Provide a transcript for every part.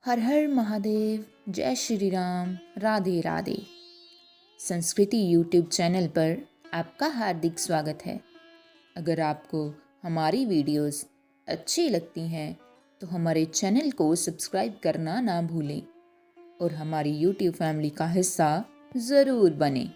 हर हर महादेव, जय श्री राम, राधे राधे। संस्कृति YouTube channel पर आपका हार्दिक स्वागत है। अगर आपको हमारी वीडियोस अच्छी लगती हैं तो हमारे चैनल को सब्सक्राइब करना ना भूलें और हमारी यूट्यूब फैमिली का हिस्सा ज़रूर बनें।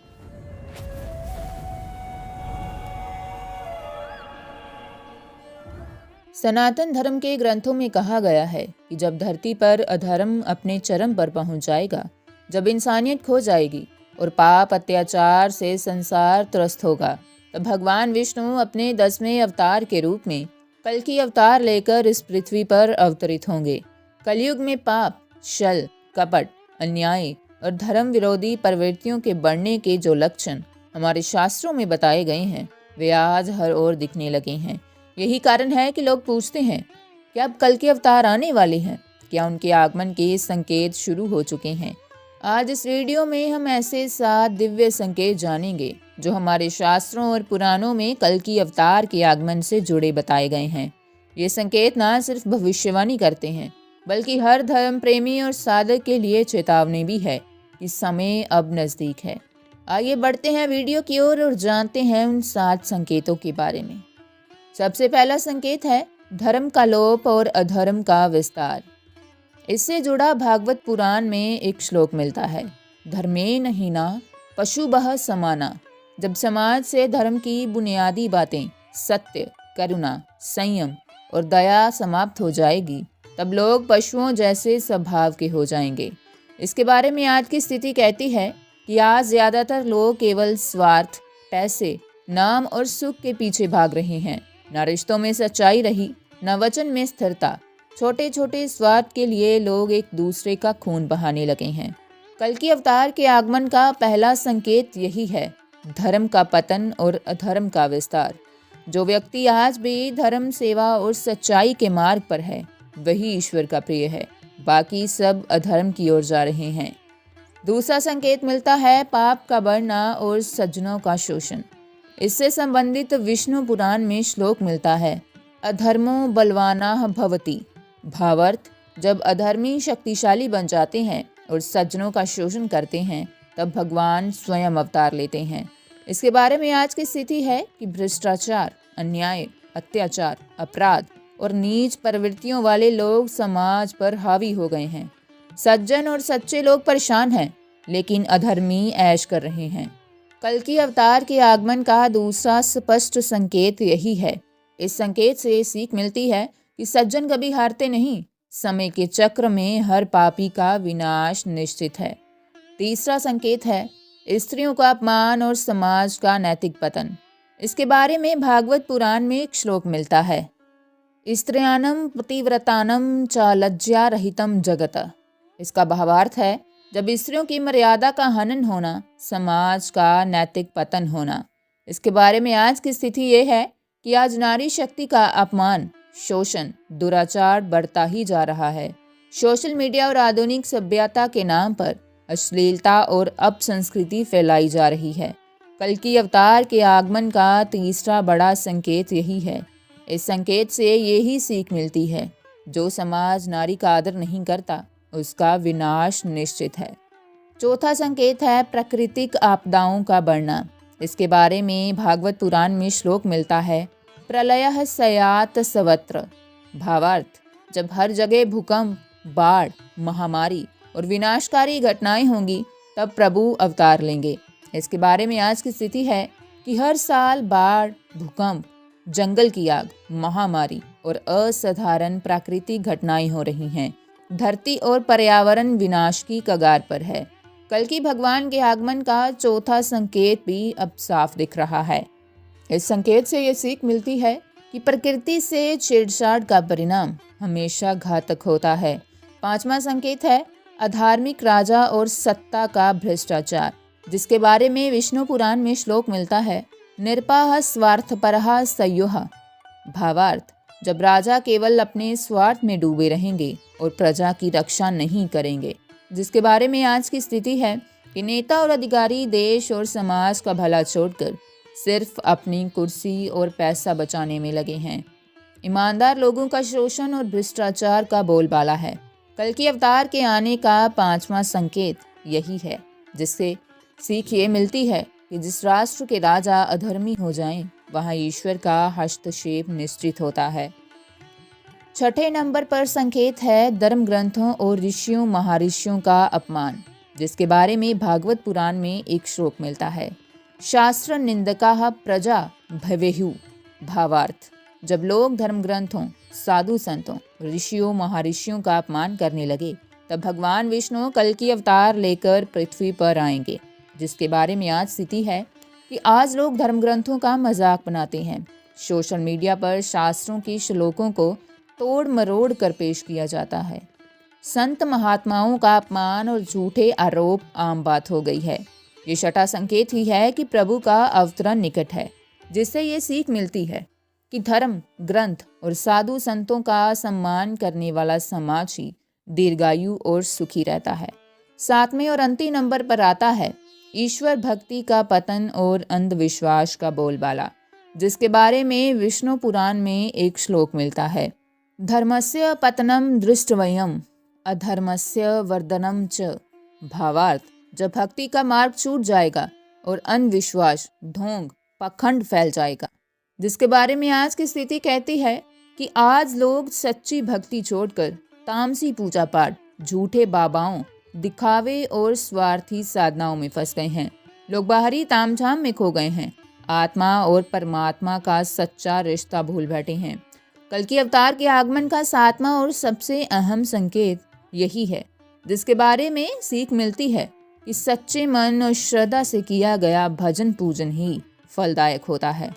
सनातन धर्म के ग्रंथों में कहा गया है कि जब धरती पर अधर्म अपने चरम पर पहुंच जाएगा, जब इंसानियत खो जाएगी और पाप अत्याचार से संसार त्रस्त होगा, तब भगवान विष्णु अपने 10वें अवतार के रूप में कल्कि अवतार लेकर इस पृथ्वी पर अवतरित होंगे। कलयुग में पाप, छल, कपट, अन्याय और धर्म विरोधी प्रवृत्तियों के बढ़ने के जो लक्षण हमारे शास्त्रों में बताए गए हैं, वे आज हर ओर दिखने लगे हैं। यही कारण है कि लोग पूछते हैं कि अब कल के अवतार आने वाले हैं, क्या उनके आगमन के संकेत शुरू हो चुके हैं। आज इस वीडियो में हम ऐसे 7 दिव्य संकेत जानेंगे जो हमारे शास्त्रों और पुराणों में कल की अवतार के आगमन से जुड़े बताए गए हैं। ये संकेत न सिर्फ भविष्यवाणी करते हैं, बल्कि हर धर्म प्रेमी और साधक के लिए चेतावनी भी है कि समय अब नज़दीक है। आइए बढ़ते हैं वीडियो की ओर और जानते हैं उन 7 संकेतों के बारे में। सबसे पहला संकेत है धर्म का लोप और अधर्म का विस्तार। इससे जुड़ा भागवत पुराण में एक श्लोक मिलता है, धर्मेण हीना पशुभः समाना। जब समाज से धर्म की बुनियादी बातें सत्य, करुणा, संयम और दया समाप्त हो जाएगी, तब लोग पशुओं जैसे स्वभाव के हो जाएंगे। इसके बारे में आज की स्थिति कहती है कि आज ज़्यादातर लोग केवल स्वार्थ, पैसे, नाम और सुख के पीछे भाग रहे हैं। न रिश्तों में सच्चाई रही, न वचन में स्थिरता। छोटे छोटे स्वार्थ के लिए लोग एक दूसरे का खून बहाने लगे हैं। कल की अवतार के आगमन का पहला संकेत यही है, धर्म का पतन और अधर्म का विस्तार। जो व्यक्ति आज भी धर्म, सेवा और सच्चाई के मार्ग पर है, वही ईश्वर का प्रिय है। बाकी सब अधर्म की ओर जा रहे हैं। दूसरा संकेत मिलता है पाप का बढ़ना और सज्जनों का शोषण। इससे संबंधित विष्णु पुराण में श्लोक मिलता है, अधर्मो बलवानाः भवति। भावार्थ, जब अधर्मी शक्तिशाली बन जाते हैं और सज्जनों का शोषण करते हैं, तब भगवान स्वयं अवतार लेते हैं। इसके बारे में आज की स्थिति है कि भ्रष्टाचार, अन्याय, अत्याचार, अपराध और नीच प्रवृत्तियों वाले लोग समाज पर हावी हो गए हैं। सज्जन और सच्चे लोग परेशान हैं, लेकिन अधर्मी ऐश कर रहे हैं। कल की अवतार के आगमन का दूसरा स्पष्ट संकेत यही है। इस संकेत से सीख मिलती है कि सज्जन कभी हारते नहीं। समय के चक्र में हर पापी का विनाश निश्चित है। तीसरा संकेत है स्त्रियों का अपमान और समाज का नैतिक पतन। इसके बारे में भागवत पुराण में एक श्लोक मिलता है, स्त्रियानम पतिव्रतानम च लज्जा रहितम जगत। इसका भावार्थ है, जब स्त्रियों की मर्यादा का हनन होना, समाज का नैतिक पतन होना। इसके बारे में आज की स्थिति ये है कि आज नारी शक्ति का अपमान, शोषण, दुराचार बढ़ता ही जा रहा है। सोशल मीडिया और आधुनिक सभ्यता के नाम पर अश्लीलता और अपसंस्कृति फैलाई जा रही है। कल की अवतार के आगमन का तीसरा बड़ा संकेत यही है। इस संकेत से यही सीख मिलती है, जो समाज नारी का आदर नहीं करता, उसका विनाश निश्चित है। चौथा संकेत है प्राकृतिक आपदाओं का बढ़ना। इसके बारे में भागवत पुराण में श्लोक मिलता है, प्रलयः स्यात् सर्वत्र। भावार्थ, जब हर जगह भूकंप, बाढ़, महामारी और विनाशकारी घटनाएं होंगी, तब प्रभु अवतार लेंगे। इसके बारे में आज की स्थिति है कि हर साल बाढ़, भूकंप, जंगल की आग, महामारी और असाधारण प्राकृतिक घटनाएं हो रही हैं। धरती और पर्यावरण विनाश की कगार पर है। कल की भगवान के आगमन का चौथा संकेत भी अब साफ दिख रहा है। इस संकेत से ये सीख मिलती है कि प्रकृति से छेड़छाड़ का परिणाम हमेशा घातक होता है। पांचवा संकेत है अधार्मिक राजा और सत्ता का भ्रष्टाचार, जिसके बारे में विष्णु पुराण में श्लोक मिलता है, निरपाः स्वार्थपरः संयोः। भावार्थ, जब राजा केवल अपने स्वार्थ में डूबे रहेंगे और प्रजा की रक्षा नहीं करेंगे। जिसके बारे में आज की स्थिति है कि नेता और अधिकारी देश और समाज का भला छोड़कर सिर्फ अपनी कुर्सी और पैसा बचाने में लगे हैं। ईमानदार लोगों का शोषण और भ्रष्टाचार का बोलबाला है। कल्कि अवतार के आने का 5वां संकेत यही है, जिससे सीख ये मिलती है कि जिस राष्ट्र के राजा अधर्मी हो जाएं, वहां ईश्वर का हस्तक्षेप निश्चित होता है। 6ठे नंबर पर संकेत है धर्म ग्रंथों और ऋषियों महर्षियों का अपमान, जिसके बारे में भागवत पुराण में एक श्लोक मिलता है। शास्त्र निंदकाः प्रजा भवेयुः। भावार्थ, जब लोग धर्म ग्रंथों, साधु संतों, ऋषियों महर्षियों का अपमान करने लगे, तब भगवान विष्णु कल्कि अवतार लेकर पृथ्वी पर आएंगे, जिसके बारे में आज स्थिति है कि आज लोग धर्म ग्रंथों का मजाक बनाते हैं। सोशल मीडिया पर शास्त्रों के श्लोकों को तोड़ मरोड़ कर पेश किया जाता है। संत महात्माओं का अपमान और झूठे आरोप आम बात हो गई है। ये 6ठा संकेत ही है कि प्रभु का अवतरण निकट है, जिससे ये सीख मिलती है कि धर्म ग्रंथ और साधु संतों का सम्मान करने वाला समाज ही दीर्घायु और सुखी रहता है। 7वें और अंतिम नंबर पर आता है ईश्वर भक्ति का पतन और अंधविश्वास का बोलबाला, जिसके बारे में विष्णु पुराण में एक श्लोक मिलता है। धर्मस्य पतनम दृष्टव्यम अधर्मस्य वर्धनम च। भावार्थ, जब भक्ति का मार्ग छूट जाएगा और अंधविश्वास, ढोंग, पाखंड फैल जाएगा, जिसके बारे में आज की स्थिति कहती है कि आज लोग सच्ची भक्ति छोड़कर तामसी पूजा पाठ, झूठे बाबाओं, दिखावे और स्वार्थी साधनाओं में फंस गए हैं। लोग बाहरी तामझाम में खो गए हैं, आत्मा और परमात्मा का सच्चा रिश्ता भूल बैठे हैं। कल्कि अवतार के आगमन का 7वां और सबसे अहम संकेत यही है, जिसके बारे में सीख मिलती है कि सच्चे मन और श्रद्धा से किया गया भजन पूजन ही फलदायक होता है।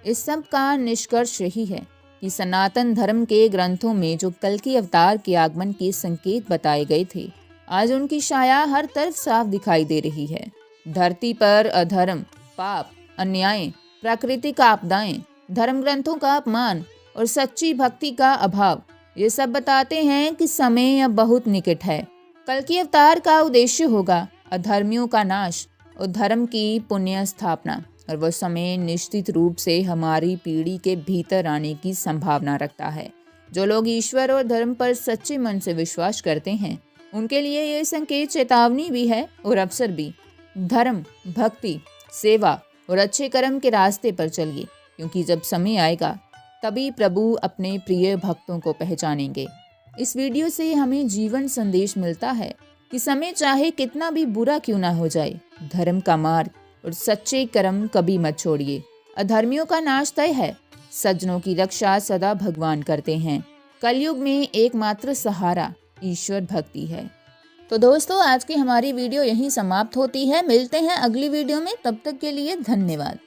इस सब का निष्कर्ष यही है कि सनातन धर्म के ग्रंथों में जो कल्कि अवतार के आगमन के संकेत बताए गए थे, आज उनकी छाया हर तरफ साफ दिखाई दे रही है। धरती पर अधर्म, पाप, अन्याय, प्राकृतिक आपदाएं, धर्म ग्रंथों का अपमान और सच्ची भक्ति का अभाव, ये सब बताते हैं कि समय अब बहुत निकट है। कल्कि अवतार का उद्देश्य होगा अधर्मियों का नाश और धर्म की पुण्य स्थापना, और वह समय निश्चित रूप से हमारी पीढ़ी के भीतर आने की संभावना रखता है। जो लोग ईश्वर और धर्म पर सच्चे मन से विश्वास करते हैं, उनके लिए ये संकेत चेतावनी भी है और अवसर भी। धर्म, भक्ति, सेवा और अच्छे कर्म के रास्ते पर चलिए, क्योंकि जब समय आएगा तभी प्रभु अपने प्रिय भक्तों को पहचानेंगे। इस वीडियो से हमें जीवन संदेश मिलता है कि समय चाहे कितना भी बुरा क्यों ना हो जाए, धर्म का मार्ग और सच्चे कर्म कभी मत छोड़िए। अधर्मियों का नाश तय है, सज्जनों की रक्षा सदा भगवान करते हैं। कलयुग में एकमात्र सहारा ईश्वर भक्ति है। तो दोस्तों, आज की हमारी वीडियो यहीं समाप्त होती है। मिलते हैं अगली वीडियो में, तब तक के लिए धन्यवाद।